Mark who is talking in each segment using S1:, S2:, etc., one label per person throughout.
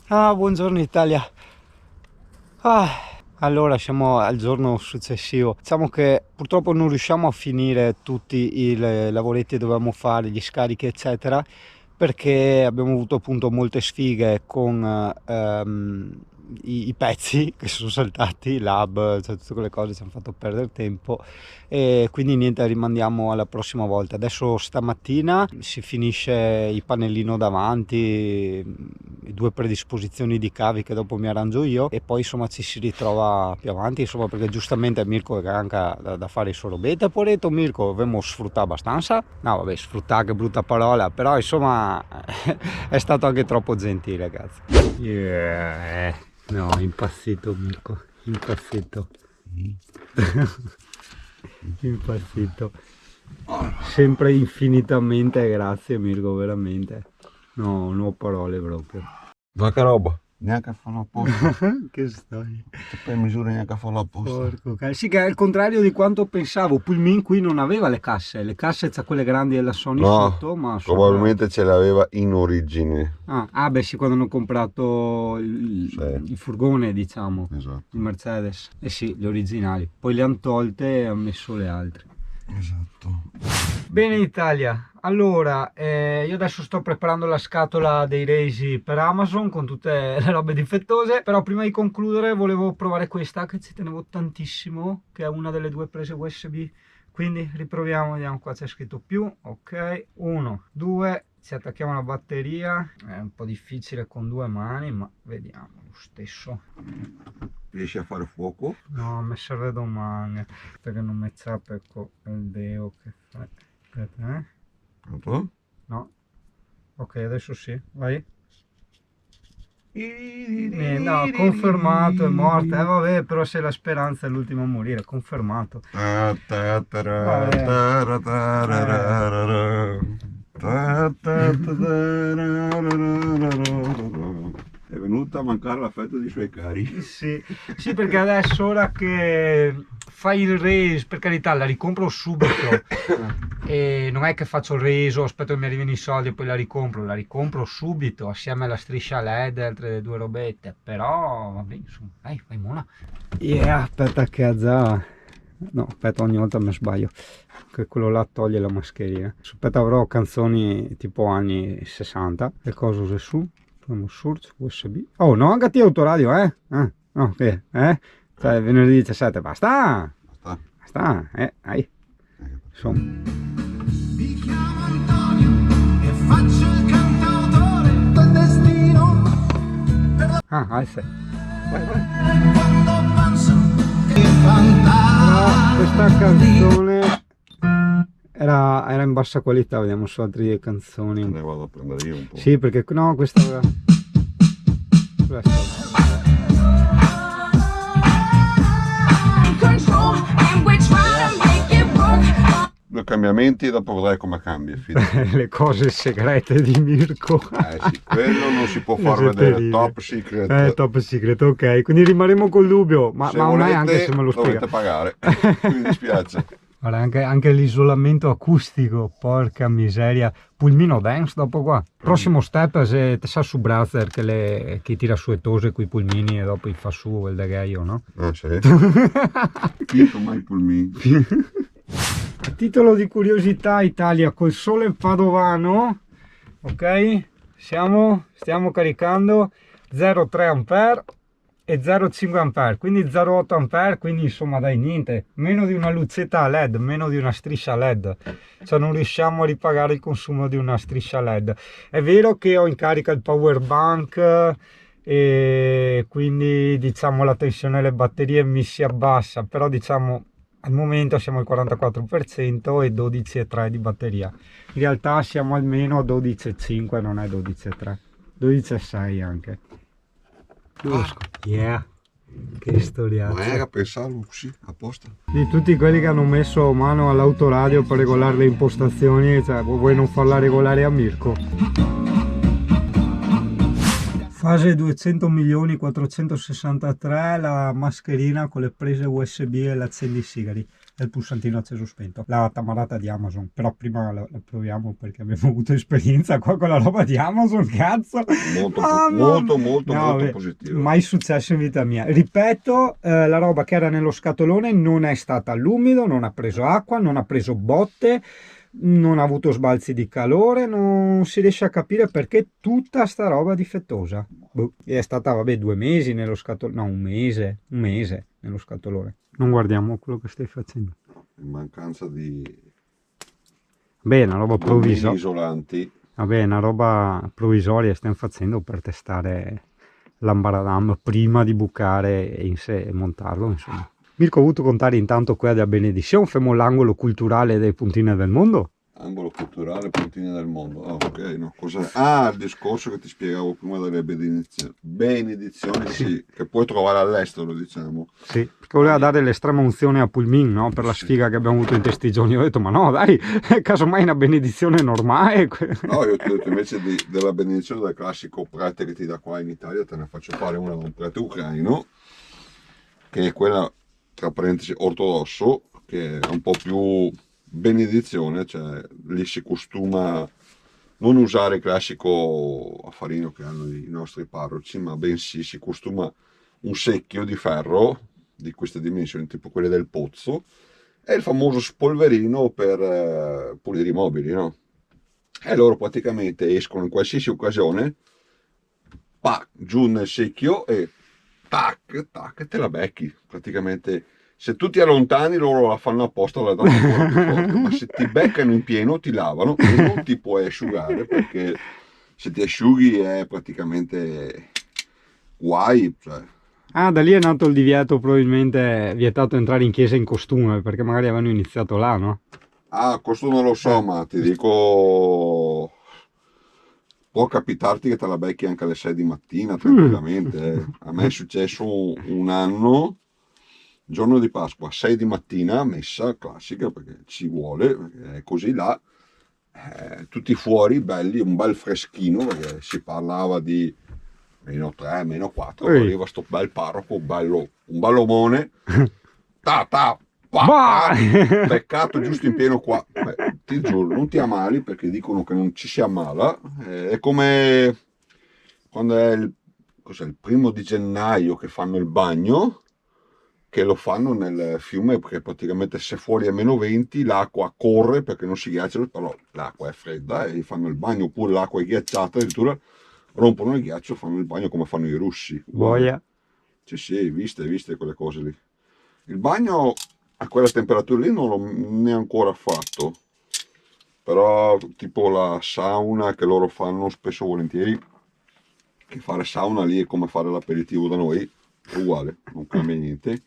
S1: Buongiorno Italia. Ah, allora siamo al giorno successivo. Diciamo che purtroppo non riusciamo a finire tutti i lavoretti che dovevamo fare, gli scarichi eccetera, perché abbiamo avuto appunto molte sfighe con i pezzi che sono saltati, l'hub, cioè tutte quelle cose ci hanno fatto perdere tempo e quindi niente, rimandiamo alla prossima volta. Adesso stamattina si finisce il pannellino davanti, i due predisposizioni di cavi che dopo mi arrangio io e poi insomma ci si ritrova più avanti, insomma, perché giustamente Mirko è anche da fare il suo robetta. Poi ho detto Mirko, abbiamo sfruttato abbastanza, no vabbè, sfruttare che brutta parola, però insomma è stato anche troppo gentile, ragazzi. No, impazzito Mirko, impazzito. Impazzito. Sempre infinitamente grazie Mirko, veramente. No, non ho parole proprio.
S2: Ma che roba? Neanche a farlo apposta.
S1: Che storia.
S2: Per misura neanche a farlo apposta.
S1: Porco cane. Sì, che è il contrario di quanto pensavo. Pulmin qui non aveva le casse c'ha quelle grandi della Sony
S2: No,
S1: sotto, ma
S2: probabilmente ce l'aveva in origine.
S1: beh sì, quando hanno comprato il furgone, diciamo,
S2: Esatto.
S1: il Mercedes. Eh sì, le originali. Poi le hanno tolte e hanno messo le altre.
S2: Esatto.
S1: Bene Italia, allora io adesso sto preparando la scatola dei resi per Amazon con tutte le robe difettose, però prima di concludere volevo provare questa che ci tenevo tantissimo, che è una delle due prese USB, quindi riproviamo, vediamo, qua c'è scritto più, ok, 1, 2, ci attacchiamo la batteria, è un po' difficile con due mani ma vediamo lo stesso.
S2: Riesci a fare fuoco?
S1: No, mi serve domani perché non mi ciappa il deo che fa. Aspetta,
S2: Pronto?
S1: no, ok, adesso sì, vai. No, confermato, è morta, vabbè, però se la speranza è l'ultimo a morire, confermato.
S2: È venuta a mancare l'affetto dei suoi cari.
S1: Sì, sì, perché adesso ora che fai il race, per carità, la ricompro subito e non è che faccio il reso, aspetto che mi arrivino i soldi e poi la ricompro subito assieme alla striscia LED e altre due robette, però vabbè, insomma, vai mona. Aspetta che già... No, aspetta, ogni volta mi sbaglio, che quello là toglie la mascherina. Aspetta, avrò canzoni tipo anni 60, le cose uso su. Uno source USB. Oh, no, anche a te autoradio, ok, Cioè, venerdì 17, basta! Basta, dai. Insomma.
S3: Mi chiamo Antonio e faccio il cantautore del destino.
S1: Vai.
S3: Quando penso che fantasia.
S1: Questa canzone era in bassa qualità, vediamo su altre canzoni.
S2: Ne vado a prendere io un po'.
S1: Sì, perché no, questa
S2: Due cambiamenti e dopo vedrai come cambia.
S1: le cose segrete di Mirko.
S2: Sì, quello non si può far vedere, top secret.
S1: Top secret, ok, quindi rimarremo col dubbio, ma ormai anche se me lo spiega.
S2: Dovete pagare, mi dispiace.
S1: Guarda, anche l'isolamento acustico, porca miseria. Pulmino dance dopo qua. Prossimo step se te sa su Brother che tira su e tose con i pulmini e dopo fa su il degheio, no?
S2: Ah sì? Chi mai i pulmini?
S1: A titolo di curiosità, Italia col sole padovano, ok? Stiamo caricando 0,3 ampere e 0,5 ampere, quindi 0,8 ampere, quindi insomma dai, niente, meno di una lucetta LED, meno di una striscia LED, cioè non riusciamo a ripagare il consumo di una striscia LED. È vero che ho in carica il power bank e quindi diciamo la tensione delle batterie mi si abbassa, però diciamo al momento siamo al 44% e 12,3 di batteria. In realtà siamo almeno a 12,5, non è 12,3, 12,6 anche. Yeah, che storiazza.
S2: Ma era pensarlo così, apposta.
S1: Di tutti quelli che hanno messo mano all'autoradio per regolare le impostazioni, cioè, vuoi non farla regolare a Mirko? Fase 200.463, la mascherina con le prese USB e l'accendisigari. è il pulsantino acceso spento, la tamarata di Amazon, però prima la proviamo perché abbiamo avuto esperienza qua con la roba di Amazon, cazzo.
S2: Molto,
S1: Mamma
S2: molto,
S1: mia.
S2: molto,
S1: No,
S2: molto
S1: beh,
S2: positivo.
S1: mai successo in vita mia. Ripeto, la roba che era nello scatolone non è stata all'umido, non ha preso acqua, non ha preso botte, non ha avuto sbalzi di calore, non si riesce a capire perché tutta sta roba difettosa. Boh. È stata, vabbè, 2 mesi nello scatolone, no, un mese nello scatolone. Non guardiamo quello che stai facendo.
S2: In mancanza di
S1: Beh, una roba
S2: gommini
S1: provvisoria.
S2: isolanti.
S1: Vabbè, una roba provvisoria stiamo facendo per testare l'ambaradam prima di bucare in sé e montarlo, insomma. Mirko, ho avuto contare intanto qua della benedizione, famo l'angolo culturale dei puntini del mondo.
S2: Angolo culturale, puntini del mondo. Ah, ok, no, cos'è? Ah, il discorso che ti spiegavo prima delle benedizioni. Benedizioni, sì, che puoi trovare all'estero, diciamo.
S1: Sì, perché voleva dare l'estrema unzione a Pulmin, no? Per la sfiga che abbiamo avuto in questi giorni. Ho detto, ma no, dai, casomai una benedizione normale.
S2: No, io ti ho detto invece della benedizione del classico prete che ti dà qua in Italia, te ne faccio fare una da un prete ucraino, che è quella, tra parentesi, ortodosso, che è un po' più benedizione, cioè lì si costuma non usare il classico affarino che hanno i nostri parroci, ma bensì si costuma un secchio di ferro di queste dimensioni, tipo quelle del pozzo, e il famoso spolverino per pulire i mobili, no? E loro praticamente escono in qualsiasi occasione, pac, giù nel secchio e tac, tac, te la becchi. Praticamente se tu ti allontani loro la fanno apposta, la danno ancora più forte, ma se ti beccano in pieno ti lavano e non ti puoi asciugare perché se ti asciughi è praticamente guai, cioè.
S1: Ah, da lì è nato il divieto, probabilmente vietato entrare in chiesa in costume, perché magari avevano iniziato là, no?
S2: Ah, questo non lo so, ma ti dico, può capitarti che te la becchi anche alle 6 di mattina tranquillamente. A me è successo un anno, giorno di Pasqua, 6 di mattina, messa classica perché ci vuole, perché è così là, tutti fuori, belli, un bel freschino, perché si parlava di meno 3, meno 4,
S1: Ehi.
S2: arriva sto bel parroco, un bell'omone, ta ta, pa,
S1: Bah!
S2: pa, beccato giusto in pieno qua. Beh, ti giuro, non ti ammali perché dicono che non ci si ammala, è come quando è cos'è, il 1 di gennaio che fanno il bagno, che lo fanno nel fiume perché praticamente se fuori è meno 20 l'acqua corre perché non si ghiaccia, però l'acqua è fredda e fanno il bagno, oppure l'acqua è ghiacciata, addirittura rompono il ghiaccio, fanno il bagno come fanno i russi, uguale.
S1: Boia.
S2: Sì, sì, viste quelle cose lì. Il bagno a quella temperatura lì non l'ho ne ancora fatto, però tipo la sauna che loro fanno spesso e volentieri, che fare sauna lì è come fare l'aperitivo da noi, è uguale, non cambia niente.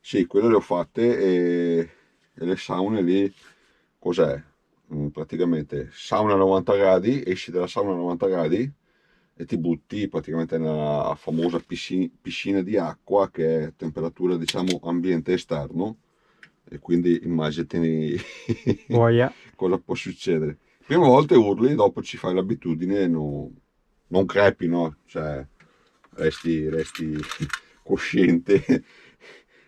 S2: Sì, quelle le ho fatte e le saune lì, cos'è? Praticamente sauna a 90 gradi, esci dalla sauna a 90 gradi e ti butti praticamente nella famosa piscina di acqua che è temperatura diciamo ambiente esterno e quindi immaginati
S1: Boia.
S2: cosa può succedere. Prime volte urli, dopo ci fai l'abitudine e non crepi, no? Cioè resti cosciente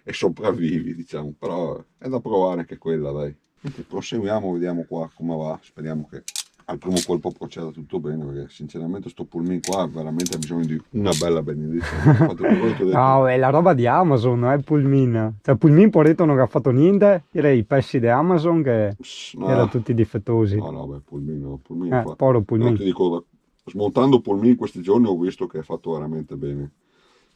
S2: e sopravvivi, diciamo, però è da provare anche quella, dai. Quindi proseguiamo, vediamo qua come va, speriamo che al primo colpo proceda tutto bene, perché sinceramente sto pulmino qua veramente ha bisogno di una bella benedizione. Infatti per quello ti ho detto,
S1: No, è la roba di Amazon, non è Pulmin. Cioè, Pulmin Poreto non ha fatto niente, direi i pesci di Amazon che erano
S2: no,
S1: tutti difettosi.
S2: no, beh, pulmino fa.
S1: Povero
S2: No,
S1: Pulmin.
S2: ti dico, smontando pulmino in questi giorni ho visto che è fatto veramente bene.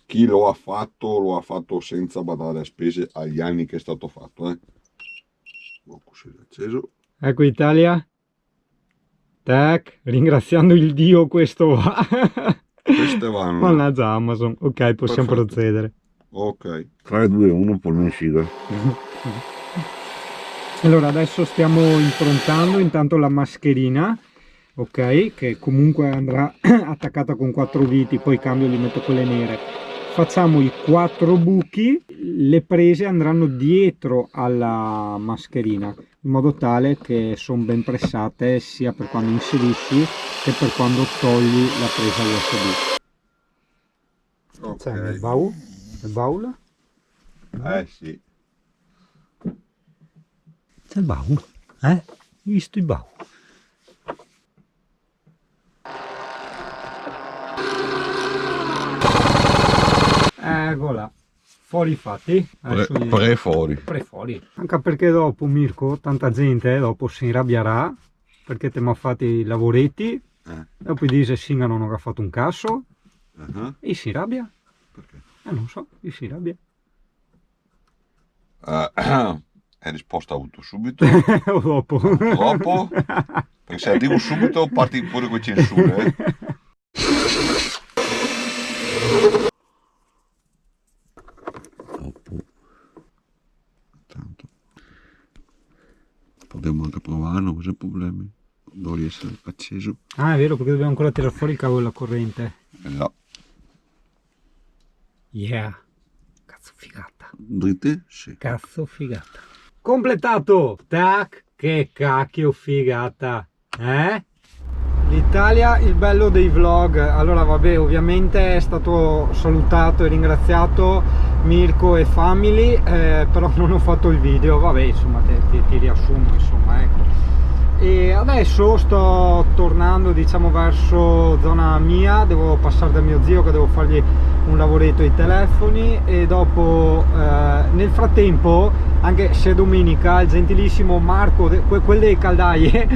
S2: Chi lo ha fatto senza badare a spese agli anni che è stato fatto, eh. Così è acceso.
S1: Ecco Italia. Tac, ringraziando il Dio questo va.
S2: Queste vanno.
S1: Mannaggia Amazon. Ok, possiamo
S2: Perfetto.
S1: procedere.
S2: Ok. 3, 2, 1, pulmino sciga.
S1: Allora, adesso stiamo improntando intanto la mascherina, ok? Che comunque andrà attaccata con 4 viti, poi cambio e li metto quelle nere. Facciamo i 4 buchi, le prese andranno dietro alla mascherina, in modo tale che sono ben pressate sia per quando inserisci che per quando togli la presa USB.
S2: Ok.
S1: C'è nel baule?
S2: Sì.
S1: C'è il baù? Hai visto il baù? Eccola, fuori fatti.
S2: Pre-fuori.
S1: Pre-fuori. Anche perché dopo, Mirko, tanta gente dopo si inrabbierà perché ti mi ha fatto i lavoretti. Dopo dice Singa non ho fatto un cazzo. E si arrabbia.
S2: Perché?
S1: Non so, si arrabbia.
S2: Hai risposta avuto subito.
S1: O dopo.
S2: Dopo? Perché se arrivo subito parti pure con censure. Dopo. Tanto. Potremmo anche provare, non c'è problemi. Dovrebbe essere acceso.
S1: Ah, è vero, perché dobbiamo ancora tirare fuori il cavo della corrente.
S2: No.
S1: Yeah. Cazzo figata.
S2: Dritte? Sì.
S1: Cazzo figata. Completato! Tac! Che cacchio figata! L'Italia, il bello dei vlog. Allora vabbè, ovviamente è stato salutato e ringraziato Mirko e family, però non ho fatto il video, vabbè, insomma ti riassumo, insomma, ecco. E adesso sto tornando, diciamo, verso zona mia, devo passare da mio zio che devo fargli un lavoretto ai telefoni, e dopo nel frattempo, anche se è domenica, il gentilissimo Marco, quel dei caldaie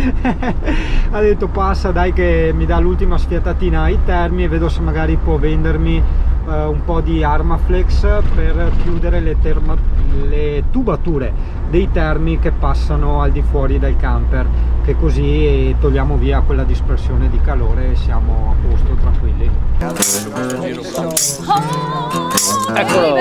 S1: ha detto passa dai che mi dà l'ultima sfiatatina ai termi e vedo se magari può vendermi un po' di Armaflex per chiudere le tubature dei termi che passano al di fuori del camper, che così togliamo via quella dispersione di calore e siamo a posto, tranquilli. Eccolo!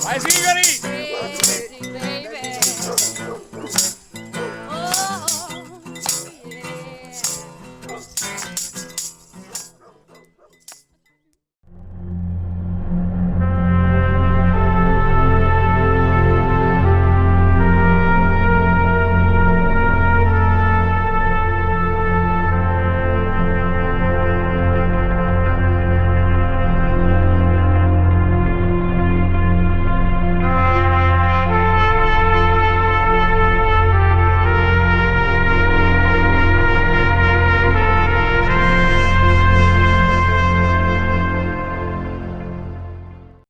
S4: Vai Sigari!